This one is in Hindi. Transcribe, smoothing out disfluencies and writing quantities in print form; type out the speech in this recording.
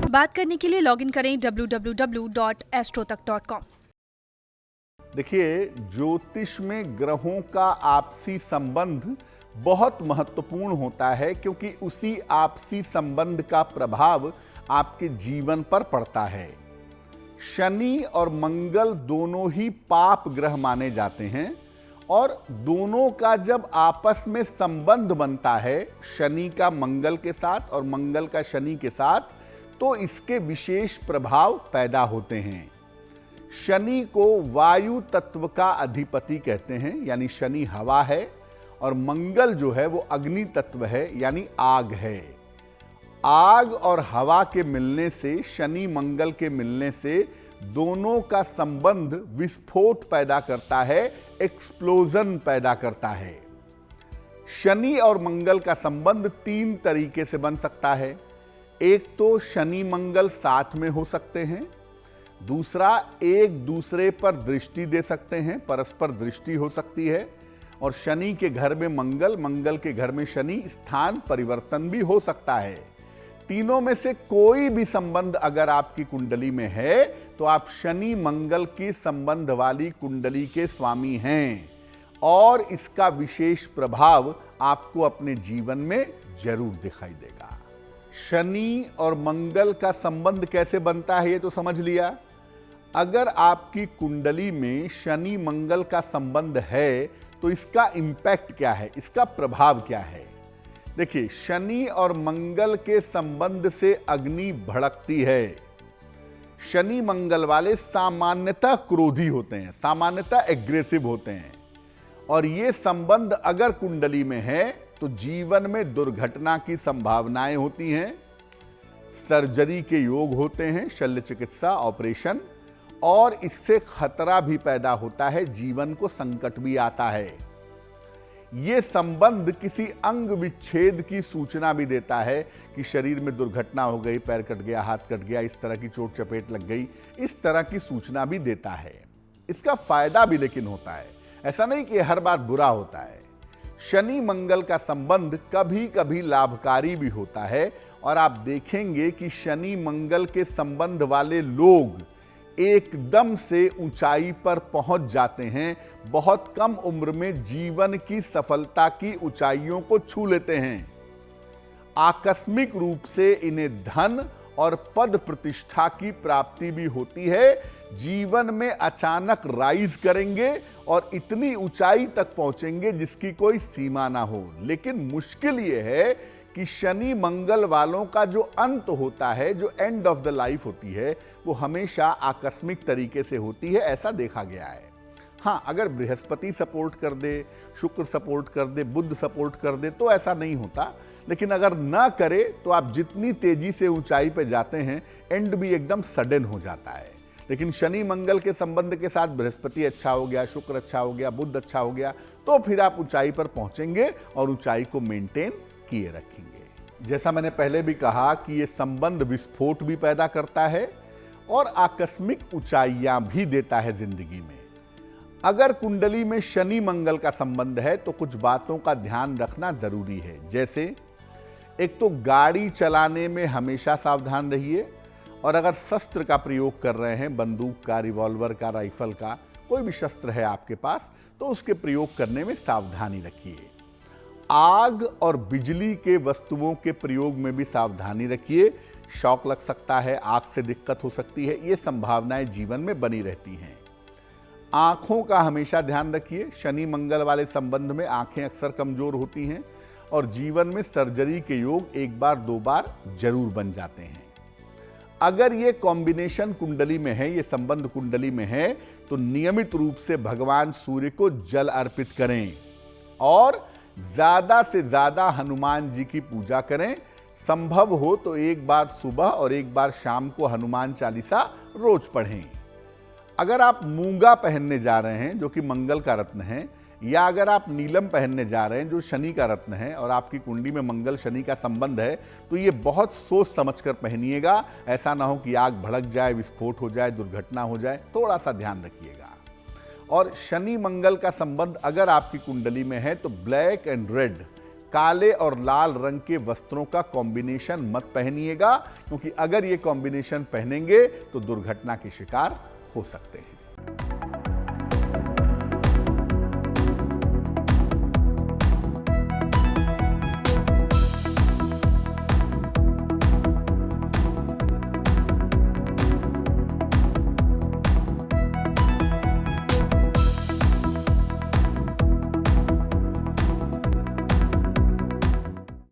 बात करने के लिए लॉगिन करें www.astrotak.com। देखिए, ज्योतिष में ग्रहों का आपसी संबंध बहुत महत्वपूर्ण होता है, क्योंकि उसी आपसी संबंध का प्रभाव आपके जीवन पर पड़ता है। शनि और मंगल दोनों ही पाप ग्रह माने जाते हैं, और दोनों का जब आपस में संबंध बनता है, शनि का मंगल के साथ और मंगल का शनि के साथ, तो इसके विशेष प्रभाव पैदा होते हैं। शनि को वायु तत्व का अधिपति कहते हैं, यानी शनि हवा है, और मंगल जो है वो अग्नि तत्व है, यानी आग है। आग और हवा के मिलने से, शनि मंगल के मिलने से दोनों का संबंध विस्फोट पैदा करता है, एक्सप्लोजन पैदा करता है। शनि और मंगल का संबंध 3 तरीके से बन सकता है। एक तो शनि मंगल साथ में हो सकते हैं, दूसरा एक दूसरे पर दृष्टि दे सकते हैं, परस्पर दृष्टि हो सकती है, और शनि के घर में मंगल, मंगल के घर में शनि, स्थान परिवर्तन भी हो सकता है। तीनों में से कोई भी संबंध अगर आपकी कुंडली में है तो आप शनि मंगल की संबंध वाली कुंडली के स्वामी हैं, और इसका विशेष प्रभाव आपको अपने जीवन में जरूर दिखाई देगा। शनि और मंगल का संबंध कैसे बनता है ये तो समझ लिया। अगर आपकी कुंडली में शनि मंगल का संबंध है तो इसका इंपैक्ट क्या है, इसका प्रभाव क्या है। देखिए, शनि और मंगल के संबंध से अग्नि भड़कती है। शनि मंगल वाले सामान्यतः क्रोधी होते हैं, सामान्यतः एग्रेसिव होते हैं, और ये संबंध अगर कुंडली में है तो जीवन में दुर्घटना की संभावनाएं होती हैं, सर्जरी के योग होते हैं, शल्य चिकित्सा, ऑपरेशन, और इससे खतरा भी पैदा होता है, जीवन को संकट भी आता है। ये संबंध किसी अंग विच्छेद की सूचना भी देता है कि शरीर में दुर्घटना हो गई, पैर कट गया, हाथ कट गया, इस तरह की चोट चपेट लग गई, इस तरह की सूचना भी देता है। इसका फायदा भी लेकिन होता है, ऐसा नहीं कि हर बार बुरा होता है। शनि मंगल का संबंध कभी कभी लाभकारी भी होता है, और आप देखेंगे कि शनि मंगल के संबंध वाले लोग एकदम से ऊंचाई पर पहुंच जाते हैं, बहुत कम उम्र में जीवन की सफलता की ऊंचाइयों को छू लेते हैं। आकस्मिक रूप से इन्हें धन और पद प्रतिष्ठा की प्राप्ति भी होती है। जीवन में अचानक राइज करेंगे और इतनी ऊंचाई तक पहुंचेंगे जिसकी कोई सीमा ना हो। लेकिन मुश्किल यह है कि शनि मंगल वालों का जो अंत होता है, जो एंड ऑफ द लाइफ होती है, वो हमेशा आकस्मिक तरीके से होती है, ऐसा देखा गया है। हाँ, अगर बृहस्पति सपोर्ट कर दे, शुक्र सपोर्ट कर दे, बुध सपोर्ट कर दे तो ऐसा नहीं होता, लेकिन अगर ना करे तो आप जितनी तेजी से ऊंचाई पे जाते हैं, एंड भी एकदम सडन हो जाता है। लेकिन शनि मंगल के संबंध के साथ बृहस्पति अच्छा हो गया, शुक्र अच्छा हो गया, बुध अच्छा हो गया, तो फिर आप ऊंचाई पर पहुंचेंगे और ऊंचाई को मेंटेन किए रखेंगे। जैसा मैंने पहले भी कहा कि ये संबंध विस्फोट भी पैदा करता है और आकस्मिक ऊंचाइयां भी देता है जिंदगी में। अगर कुंडली में शनि मंगल का संबंध है तो कुछ बातों का ध्यान रखना जरूरी है। जैसे, एक तो गाड़ी चलाने में हमेशा सावधान रहिए, और अगर शस्त्र का प्रयोग कर रहे हैं, बंदूक का, रिवॉल्वर का, राइफल का, कोई भी शस्त्र है आपके पास, तो उसके प्रयोग करने में सावधानी रखिए। आग और बिजली के वस्तुओं के प्रयोग में भी सावधानी रखिए। शॉक लग सकता है, आग से दिक्कत हो सकती है, ये संभावनाएं जीवन में बनी रहती हैं। आंखों का हमेशा ध्यान रखिए। शनि मंगल वाले संबंध में आंखें अक्सर कमजोर होती हैं, और जीवन में सर्जरी के योग 1 बार 2 बार जरूर बन जाते हैं। अगर ये कॉम्बिनेशन कुंडली में है, ये संबंध कुंडली में है, तो नियमित रूप से भगवान सूर्य को जल अर्पित करें, और ज्यादा से ज्यादा हनुमान जी की पूजा करें। संभव हो तो 1 बार सुबह और 1 बार शाम को हनुमान चालीसा रोज पढ़ें। अगर आप मूंगा पहनने जा रहे हैं, जो कि मंगल का रत्न है, या अगर आप नीलम पहनने जा रहे हैं, जो शनि का रत्न है, और आपकी कुंडली में मंगल शनि का संबंध है, तो ये बहुत सोच समझकर पहनिएगा। ऐसा ना हो कि आग भड़क जाए, विस्फोट हो जाए, दुर्घटना हो जाए, थोड़ा सा ध्यान रखिएगा। और शनि मंगल का संबंध अगर आपकी कुंडली में है तो ब्लैक एंड रेड काले और लाल रंग के वस्त्रों का कॉम्बिनेशन मत पहनिएगा, क्योंकि अगर ये कॉम्बिनेशन पहनेंगे तो दुर्घटना के शिकार हो सकते हैं।